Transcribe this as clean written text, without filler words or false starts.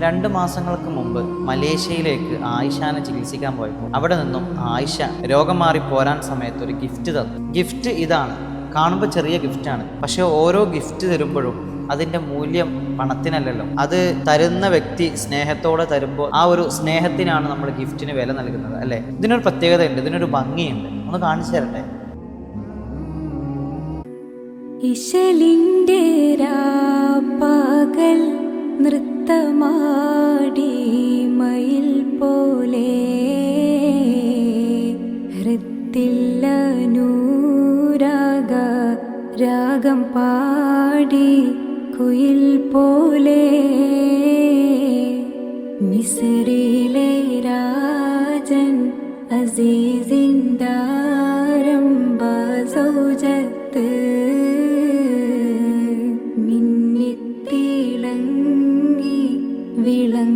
2 മാസങ്ങൾക്ക് മുമ്പ് മലേഷ്യയിലേക്ക് ആയിഷാനെ ചികിത്സിക്കാൻ പോയപ്പോൾ അവിടെ നിന്നും ആയിഷ രോഗം മാറി പോരാൻ സമയത്ത് ഒരു ഗിഫ്റ്റ് തന്നു. ഗിഫ്റ്റ് ഇതാണ്. കാണുമ്പോൾ ചെറിയ ഗിഫ്റ്റാണ്, പക്ഷെ ഓരോ ഗിഫ്റ്റ് തരുമ്പോഴും അതിൻ്റെ മൂല്യം പണത്തിനല്ലല്ലോ. അത് തരുന്ന വ്യക്തി സ്നേഹത്തോടെ തരുമ്പോൾ ആ ഒരു സ്നേഹത്തിനാണ് നമ്മൾ ഗിഫ്റ്റിന് വില നൽകുന്നത്, അല്ലേ? ഇതിനൊരു പ്രത്യേകതയുണ്ട്, ഇതിനൊരു ഭംഗിയുണ്ട്. ഒന്ന് കാണിച്ചു തരട്ടെ. ഇശലിൻ്റെ പകൽ നൃത്തമാടി മയിൽ പോലെ ഹൃത്തില്ലനൂരാഗ രാഗം പാടി കുയിൽ പോലെ മിസ്രിലെ രാജൻ അസീസിന്ദാരംബ സൗജത്ത് മിന്നിത്തിളങ്ങി വിളങ്ങി